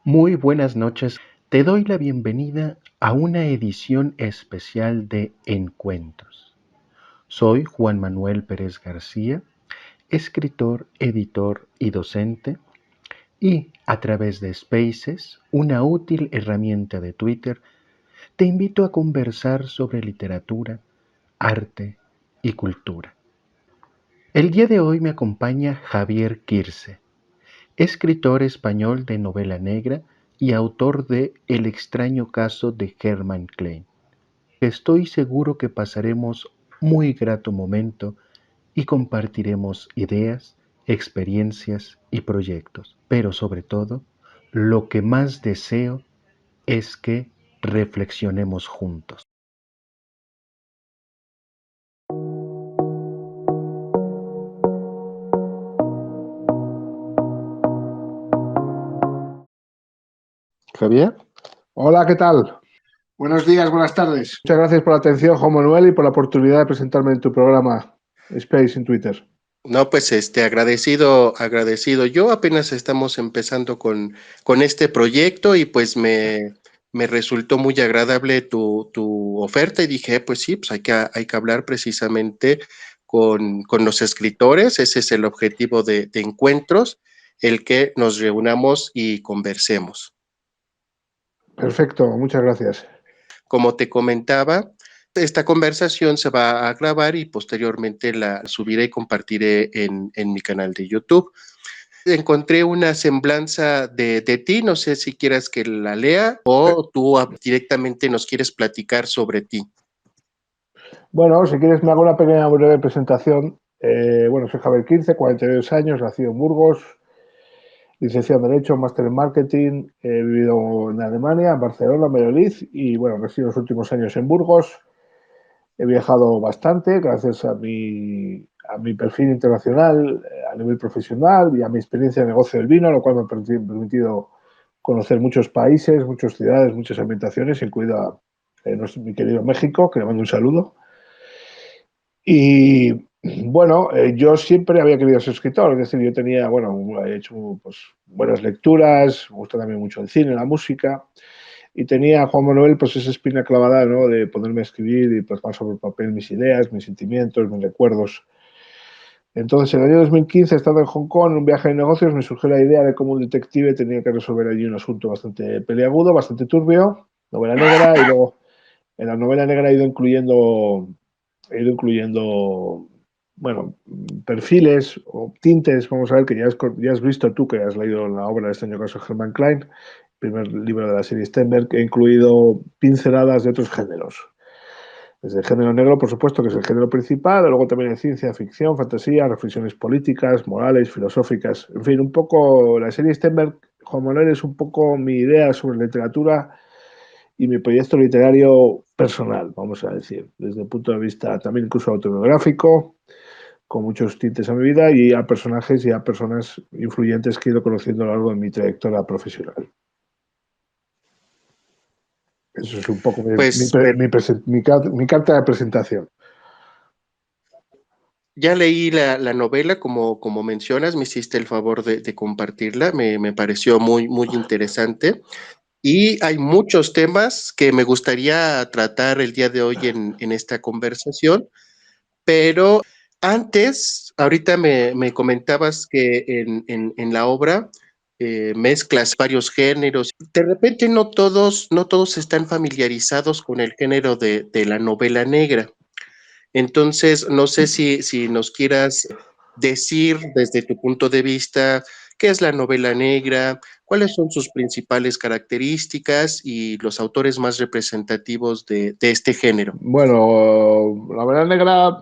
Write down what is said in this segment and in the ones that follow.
Muy buenas noches. Te doy la bienvenida a una edición especial de Encuentros. Soy Juan Manuel Pérez García, escritor, editor y docente, y a través de Spaces, una útil herramienta de Twitter, te invito a conversar sobre literatura, arte y cultura. El día de hoy me acompaña Javier Quirce, escritor español de novela negra y autor de El extraño caso de Hermann Klein. Estoy seguro que pasaremos muy grato momento y compartiremos ideas, experiencias y proyectos. Pero sobre todo, lo que más deseo es que reflexionemos juntos. Javier. Hola, ¿qué tal? Buenos días, buenas tardes. Muchas gracias por la atención, Juan Manuel, y por la oportunidad de presentarme en tu programa Space en Twitter. No, pues agradecido. Yo apenas estamos empezando con este proyecto y pues me resultó muy agradable tu oferta y dije, pues sí, pues hay que hablar precisamente con los escritores. Ese es el objetivo de encuentros, el que nos reunamos y conversemos. Perfecto, muchas gracias. Como te comentaba, esta conversación se va a grabar y posteriormente la subiré y compartiré en mi canal de YouTube. Encontré una semblanza de ti, no sé si quieras que la lea o tú directamente nos quieres platicar sobre ti. Bueno, si quieres me hago una pequeña breve presentación. Soy Javier Quirce, 42 años, nacido en Burgos, licenciado en Derecho, máster en Marketing. He vivido en Alemania, en Barcelona, en Valladolid y resido los últimos años en Burgos. He viajado bastante gracias a mi perfil internacional a nivel profesional y a mi experiencia de negocio del vino, lo cual me ha permitido conocer muchos países, muchas ciudades, muchas ambientaciones, incluida mi querido México, que le mando un saludo. Y yo siempre había querido ser escritor, es decir, yo tenía, he hecho pues, buenas lecturas, me gusta también mucho el cine, la música, y tenía Juan Manuel pues esa espina clavada, ¿no?, de ponerme a escribir y plasmar sobre el papel mis ideas, mis sentimientos, mis recuerdos. Entonces, en el año 2015, estando en Hong Kong, en un viaje de negocios, me surgió la idea de cómo un detective tenía que resolver allí un asunto bastante peliagudo, bastante turbio, novela negra, y luego en la novela negra he ido incluyendo perfiles o tintes, vamos a ver, que ya has visto tú, que has leído la obra de este año caso Hermann Klein, primer libro de la serie Stenberg. He incluido pinceladas de otros géneros. Desde el género negro, por supuesto, que es el género principal, luego también hay ciencia ficción, fantasía, reflexiones políticas, morales, filosóficas. En fin, un poco la serie Stenberg, Juan Manuel, es un poco mi idea sobre literatura y mi proyecto literario personal, vamos a decir, desde el punto de vista también incluso autobiográfico, con muchos tintes a mi vida y a personajes y a personas influyentes que he ido conociendo a lo largo de mi trayectoria profesional. Eso es un poco Pues mi carta de presentación. ya leí la novela, como mencionas, me hiciste el favor de compartirla, me pareció muy interesante. Y hay muchos temas que me gustaría tratar el día de hoy en esta conversación, pero antes, ahorita me comentabas que en la obra mezclas varios géneros. De repente no todos están familiarizados con el género de la novela negra. Entonces, no sé si nos quieras decir desde tu punto de vista qué es la novela negra, cuáles son sus principales características y los autores más representativos de este género. Bueno, la novela negra,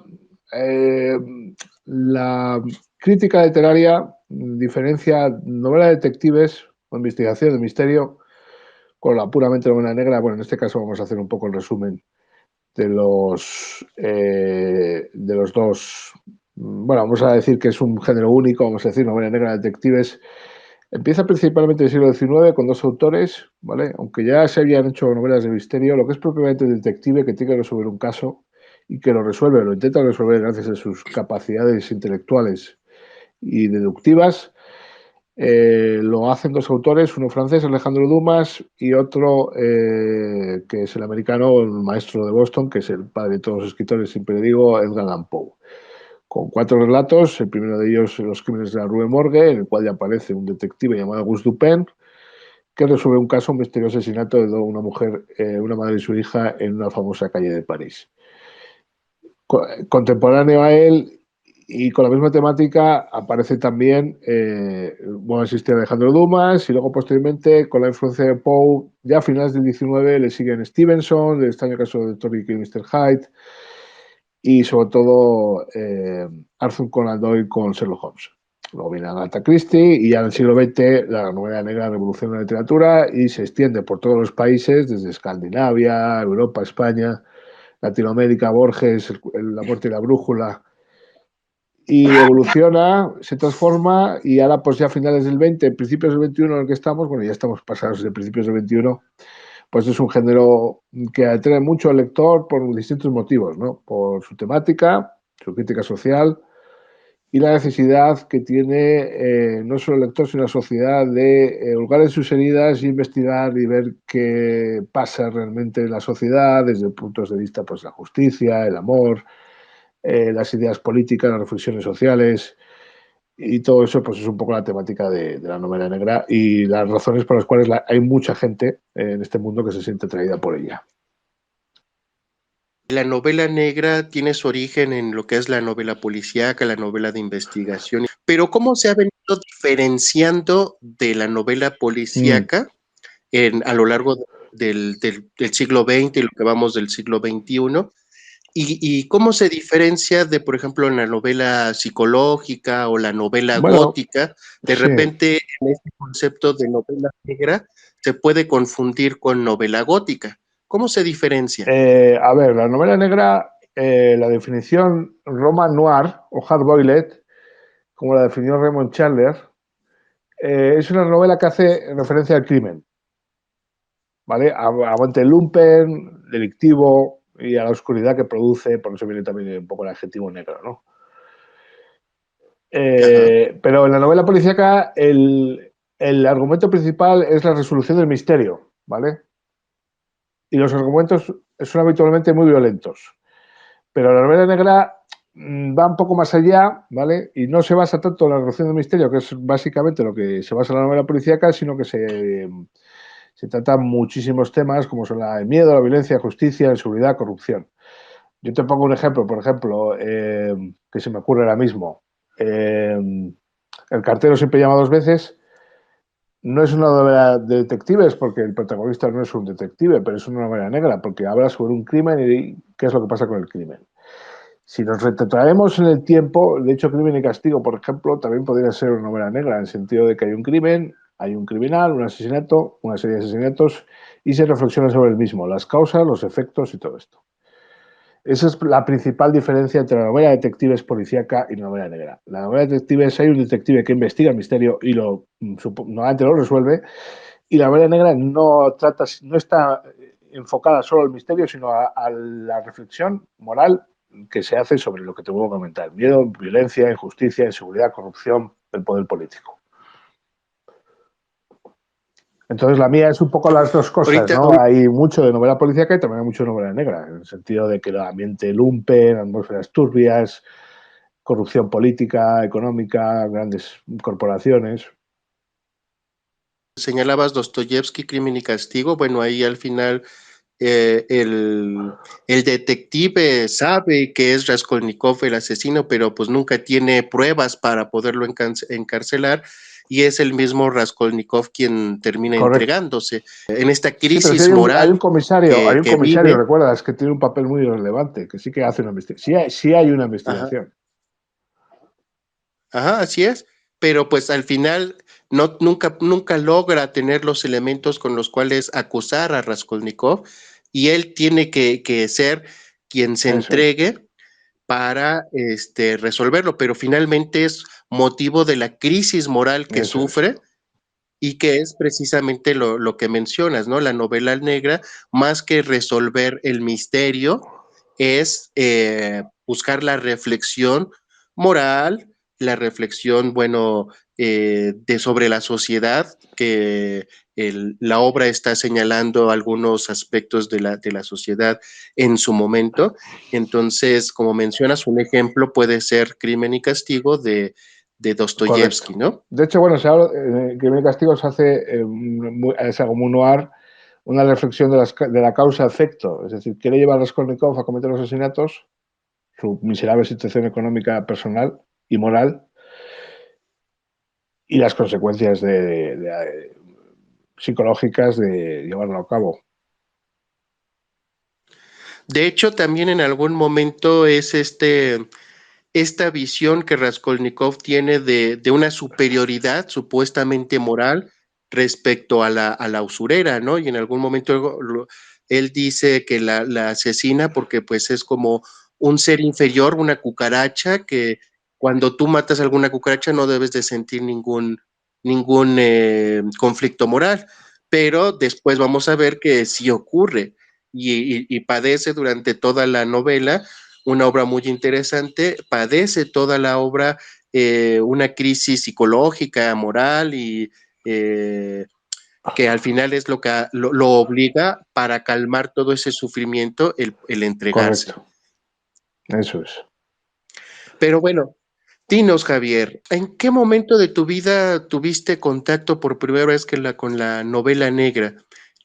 la crítica literaria diferencia novela de detectives o investigación de misterio con la puramente novela negra. Bueno, en este caso vamos a hacer un poco el resumen de los dos. Bueno, vamos a decir que es un género único, vamos a decir novela negra de detectives. Empieza principalmente en el siglo XIX con dos autores, ¿vale? Aunque ya se habían hecho novelas de misterio, lo que es propiamente el detective que tiene que resolver un caso y que lo intenta resolver gracias a sus capacidades intelectuales y deductivas, Lo hacen dos autores, uno francés, Alejandro Dumas, y otro que es el americano, el maestro de Boston, que es el padre de todos los escritores, siempre le digo, Edgar Allan Poe. Con 4 relatos, el primero de ellos, Los crímenes de la Rue Morgue, en el cual ya aparece un detective llamado Auguste Dupin, que resuelve un caso, un misterioso asesinato de una mujer, una madre y su hija, en una famosa calle de París. Contemporáneo a él y con la misma temática aparece también, bueno, existe Alejandro Dumas y luego posteriormente con la influencia de Poe, ya a finales del 19 le siguen Stevenson, el extraño caso de Toby y Mr. Hyde y sobre todo Arthur Conan Doyle con Sherlock Holmes. Luego viene Agatha Christie y ya en el siglo XX la novela negra revoluciona la literatura y se extiende por todos los países, desde Escandinavia, Europa, España, Latinoamérica, Borges, La muerte y la brújula, y evoluciona, se transforma y ahora pues ya a finales del 20, principios del 21 en el que estamos, bueno, ya estamos pasados de principios del 21, pues es un género que atrae mucho al lector por distintos motivos, ¿no? Por su temática, su crítica social y la necesidad que tiene no solo el lector, sino la sociedad de hurgar en sus heridas e investigar y ver qué pasa realmente en la sociedad desde puntos de vista, pues la justicia, el amor, las ideas políticas, las reflexiones sociales y todo eso, pues es un poco la temática de la novela negra y las razones por las cuales hay mucha gente en este mundo que se siente atraída por ella. La novela negra tiene su origen en lo que es la novela policíaca, la novela de investigación, pero ¿cómo se ha venido diferenciando de la novela policíaca a lo largo del siglo XX y lo que vamos del siglo XXI? ¿Y cómo se diferencia de, por ejemplo, en la novela psicológica o la novela Bueno, gótica? De sí. repente, en este concepto de novela negra se puede confundir con novela gótica. ¿Cómo se diferencia? A ver, la novela negra, la definición Roman Noir o Hard-Boiled, como la definió Raymond Chandler, es una novela que hace referencia al crimen, ¿vale? Aguante el lumpen, delictivo y a la oscuridad que produce, por eso viene también un poco el adjetivo negro, ¿no? Pero en la novela policíaca el argumento principal es la resolución del misterio, ¿vale? Y los argumentos son habitualmente muy violentos. Pero la novela negra va un poco más allá, ¿vale? Y no se basa tanto en la resolución del misterio, que es básicamente lo que se basa en la novela policíaca, sino que se tratan muchísimos temas como son el miedo, la violencia, justicia, inseguridad, corrupción. Yo te pongo un ejemplo, por ejemplo, que se me ocurre ahora mismo. El cartero siempre llama dos veces. No es una novela de detectives porque el protagonista no es un detective, pero es una novela negra porque habla sobre un crimen y qué es lo que pasa con el crimen. Si nos retrotraemos en el tiempo, de hecho, Crimen y Castigo, por ejemplo, también podría ser una novela negra, en el sentido de que hay un crimen, hay un criminal, un asesinato, una serie de asesinatos, y se reflexiona sobre el mismo, las causas, los efectos y todo esto. Esa es la principal diferencia entre la novela de detectives policíaca y la novela negra. La novela de detectives hay un detective que investiga el misterio y normalmente lo resuelve, y la novela negra no está enfocada solo al misterio, sino a la reflexión moral que se hace sobre lo que te voy a comentar: miedo, violencia, injusticia, inseguridad, corrupción, el poder político. Entonces la mía es un poco las dos cosas, ¿no? Ahorita, Hay mucho de novela policíaca y también hay mucho de novela negra, en el sentido de que el ambiente lumpen, atmósferas turbias, corrupción política, económica, grandes corporaciones. señalabas Dostoyevsky, Crimen y Castigo. Bueno, ahí al final eh, el, el detective sabe que es Raskolnikov el asesino, pero pues nunca tiene pruebas para poderlo encarcelar, y es el mismo Raskolnikov quien termina Correcto. entregándose en esta Sí, pero sí crisis hay un moral comisario, vive. recuerdas, que tiene un papel muy relevante, que sí que hace una investigación. Sí hay una Ajá, investigación. ajá, así es, pero pues al final nunca logra tener los elementos con los cuales acusar a Raskolnikov, y él tiene que ser quien se Eso es. entregue para resolverlo, pero finalmente es motivo de la crisis moral que Eso es. sufre, y que es precisamente lo que mencionas, ¿no? La novela negra, más que resolver el misterio, es buscar la reflexión moral, la reflexión, bueno, sobre la sociedad, que la obra está señalando algunos aspectos de la sociedad en su momento. Entonces, como mencionas, un ejemplo puede ser Crimen y Castigo de Dostoyevsky, Correcto. ¿no? De hecho, bueno, se habla, Crimen y Castigo se hace, es como un noir, una reflexión de la causa-efecto. Es decir, quiere llevar a Raskolnikov a cometer los asesinatos, su miserable situación económica personal y moral, y las consecuencias psicológicas de llevarlo a cabo. De hecho, también en algún momento es esta visión que Raskolnikov tiene de una superioridad supuestamente moral respecto a la usurera, ¿no? Y en algún momento él dice que la asesina porque pues es como un ser inferior, una cucaracha, que cuando tú matas a alguna cucaracha no debes de sentir ningún conflicto moral, pero después vamos a ver que sí ocurre y padece durante toda la novela una obra muy interesante, padece toda la obra una crisis psicológica, moral y que al final es lo que lo obliga para calmar todo ese sufrimiento el entregarse. Correcto, eso es. Pero bueno, dinos, Javier, ¿en qué momento de tu vida tuviste contacto por primera vez con la novela negra?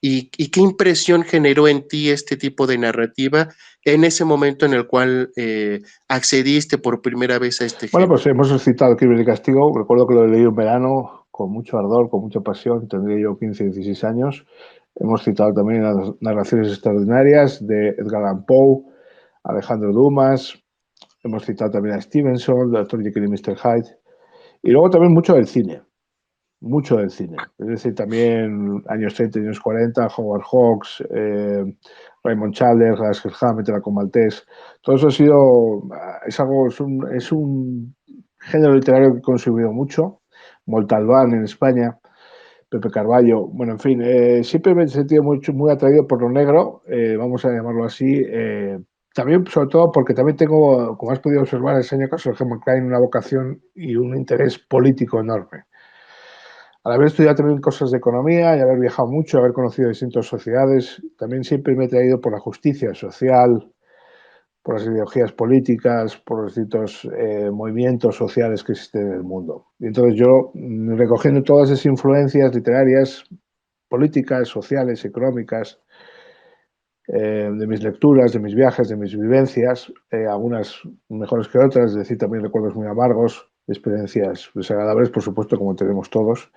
¿Y qué impresión generó en ti este tipo de narrativa en ese momento en el cual accediste por primera vez a este Bueno, pues género? hemos citado Crimen y Castigo. Recuerdo que lo leí en verano con mucho ardor, con mucha pasión. Tendría yo 15, 16 años. Hemos citado también las narraciones extraordinarias de Edgar Allan Poe, Alejandro Dumas. Hemos citado también a Stevenson, Dr. Jekyll y Mr. Hyde. Y luego también mucho del cine. Mucho del cine. Es decir, también años 30, años 40, Howard Hawks, Raymond Chandler, Dashiell Hammett, Draco Maltese. Todo eso ha sido, es un género literario que he consumido mucho. Montalbán en España, Pepe Carballo. Bueno, en fin, siempre me he sentido muy atraído por lo negro, vamos a llamarlo así. También, sobre todo, porque también tengo, como has podido observar, en ese año caso de Herman Klein, una vocación y un interés político enorme. Al haber estudiado también cosas de economía y haber viajado mucho, haber conocido distintas sociedades, también siempre me he traído por la justicia social, por las ideologías políticas, por los distintos movimientos sociales que existen en el mundo. Y entonces yo, recogiendo todas esas influencias literarias, políticas, sociales, económicas, de mis lecturas, de mis viajes, de mis vivencias, algunas mejores que otras, es decir, también recuerdos muy amargos, experiencias desagradables, por supuesto, como tenemos todos.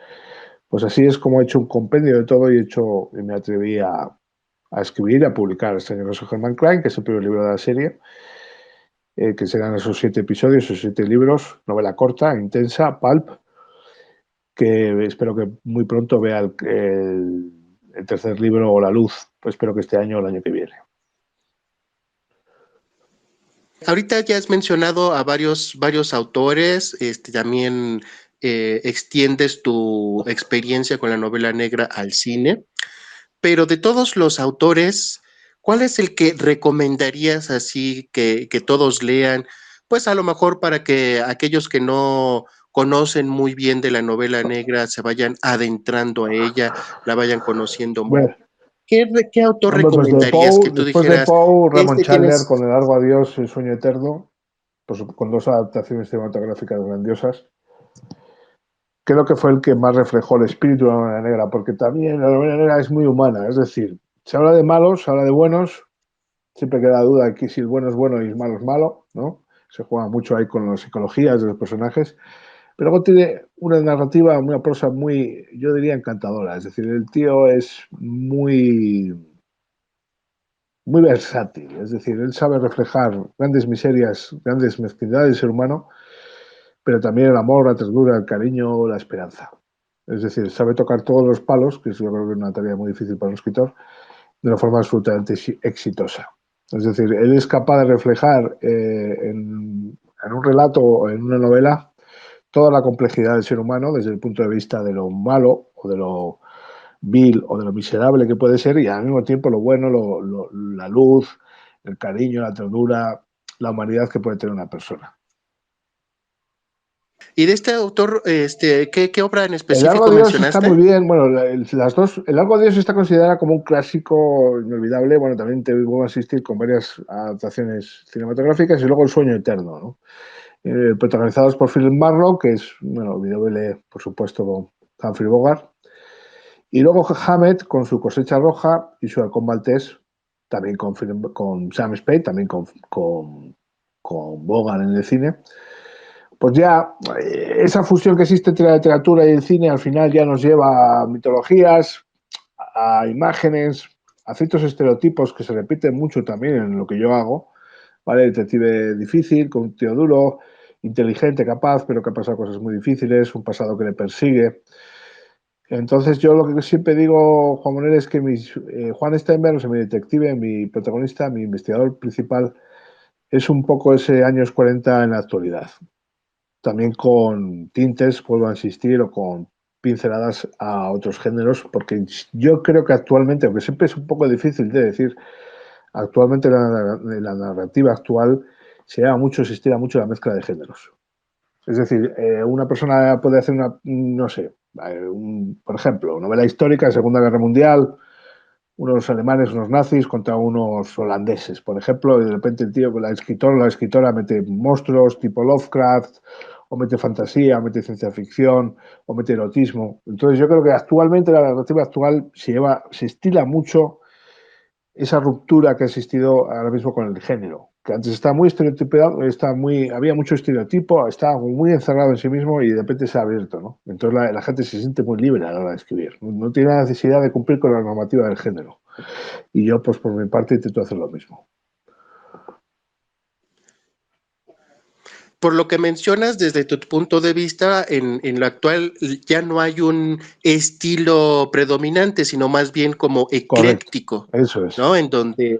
Pues así es como he hecho un compendio de todo y me atreví a escribir, a publicar este año con Herman Klein, que es el primer libro de la serie, que serán esos 7 episodios, esos 7 libros, novela corta, intensa, pulp, que espero que muy pronto vea el tercer libro o la luz, pues espero que este año o el año que viene. Ahorita ya has mencionado a varios autores, también extiendes tu experiencia con la novela negra al cine, pero de todos los autores, ¿cuál es el que recomendarías así que todos lean? Pues a lo mejor para que aquellos que no conocen muy bien de la novela negra se vayan adentrando a ella, la vayan conociendo más. Bueno, ¿Qué autor hombre, pues recomendarías que tú después de dijeras, Poe, Raymond este Chandler tienes... con El largo adiós, El sueño eterno, pues con 2 adaptaciones cinematográficas grandiosas, creo que fue el que más reflejó el espíritu de la novela negra, porque también la novela negra es muy humana, es decir, se habla de malos, se habla de buenos, siempre queda duda de que si el bueno es bueno y el malo es malo, ¿no? Se juega mucho ahí con las psicologías de los personajes, pero luego tiene una narrativa, una prosa muy, yo diría, encantadora, es decir, el tío es muy versátil, es decir, él sabe reflejar grandes miserias, grandes mezquindades del ser humano, pero también el amor, la ternura, el cariño, la esperanza. Es decir, sabe tocar todos los palos, que yo creo que es una tarea muy difícil para un escritor, de una forma absolutamente exitosa. Es decir, él es capaz de reflejar en un relato o en una novela toda la complejidad del ser humano desde el punto de vista de lo malo o de lo vil o de lo miserable que puede ser y al mismo tiempo lo bueno, la luz, el cariño, la ternura, la humanidad que puede tener una persona. Y de este autor, ¿qué obra en El Largo específico de Dios está muy mencionaste? bien. Bueno, las dos. El Largo de Dios está considerada como un clásico inolvidable. Bueno, también te vuelvo a asistir con varias adaptaciones cinematográficas y luego El Sueño Eterno, ¿no? Protagonizados por Philip Marlowe, que es, bueno, olvidable, por supuesto, con Humphrey Bogart. Y luego Hammett con su Cosecha Roja y su Halcón Maltés, también con Sam Spade, también con Bogart en el cine. Pues ya esa fusión que existe entre la literatura y el cine al final ya nos lleva a mitologías, a imágenes, a ciertos estereotipos que se repiten mucho también en lo que yo hago. ¿Vale? Detective difícil, con un tío duro, inteligente, capaz, pero que ha pasado cosas muy difíciles, un pasado que le persigue. Entonces yo lo que siempre digo, Juan Manuel, es que Juan Steinberg, o sea, mi detective, mi protagonista, mi investigador principal, es un poco ese años 40 en la actualidad. También con tintes, vuelvo a insistir, o con pinceladas a otros géneros, porque yo creo que actualmente, aunque siempre es un poco difícil de decir, actualmente la narrativa actual se estira mucho la mezcla de géneros. Es decir, una persona puede hacer una, no sé, por ejemplo, novela histórica de Segunda Guerra Mundial, unos alemanes, unos nazis contra unos holandeses, por ejemplo, y de repente el tío, la escritora mete monstruos tipo Lovecraft, o mete fantasía, o mete ciencia ficción, o mete erotismo. Entonces yo creo que actualmente la narrativa actual se estila mucho esa ruptura que ha existido ahora mismo con el género, que antes estaba muy estereotipado, había mucho estereotipo, estaba muy encerrado en sí mismo y de repente se ha abierto, ¿no? Entonces la gente se siente muy libre a la hora de escribir, no tiene la necesidad de cumplir con la normativa del género. Y yo, pues por mi parte, intento hacer lo mismo. Por lo que mencionas, desde tu punto de vista, en lo actual ya no hay un estilo predominante, sino más bien como Correcto, ecléctico, eso es. ¿no? En donde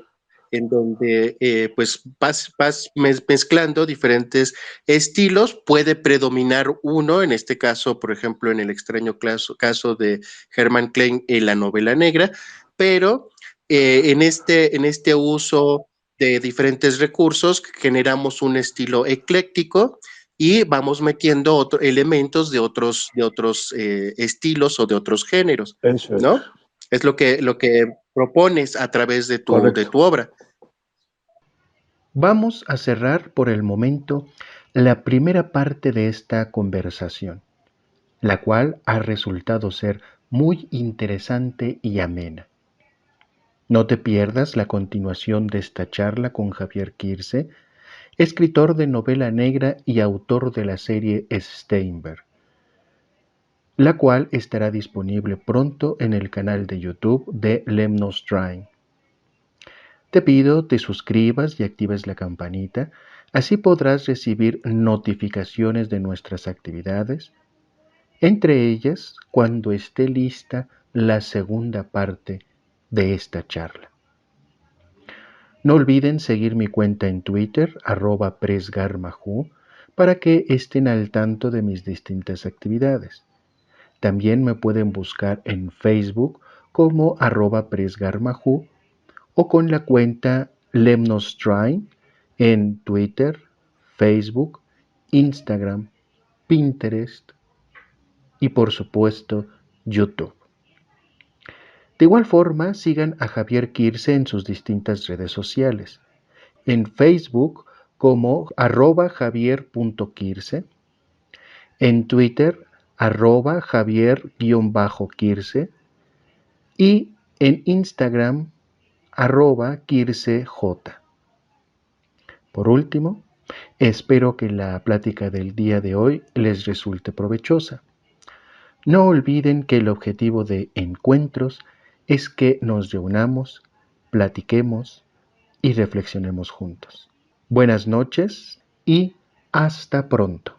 pues vas mezclando diferentes estilos, puede predominar uno, en este caso, por ejemplo, en el extraño caso de Herman Klein, la novela negra, pero en este uso de diferentes recursos, generamos un estilo ecléctico y vamos metiendo elementos de otros estilos o de otros géneros, Eso es. ¿no? Es lo que propones a través de tu Correcto. obra. Vamos a cerrar por el momento la primera parte de esta conversación, la cual ha resultado ser muy interesante y amena. No te pierdas la continuación de esta charla con Javier Quirze, escritor de novela negra y autor de la serie Steinberg, la cual estará disponible pronto en el canal de YouTube de Lemnos Trying. Te pido te suscribas y actives la campanita, así podrás recibir notificaciones de nuestras actividades, entre ellas cuando esté lista la segunda parte de esta charla. No olviden seguir mi cuenta en Twitter, @presgarmaju, para que estén al tanto de mis distintas actividades. También me pueden buscar en Facebook como @presgarmaju o con la cuenta Lemnostrain en Twitter, Facebook, Instagram, Pinterest y por supuesto YouTube. De igual forma, sigan a Javier Quirze en sus distintas redes sociales. En Facebook como @javier.quirze, en Twitter @javier_quirze y en Instagram @quircej. Por último, espero que la plática del día de hoy les resulte provechosa. No olviden que el objetivo de Encuentros es que nos reunamos, platiquemos y reflexionemos juntos. Buenas noches y hasta pronto.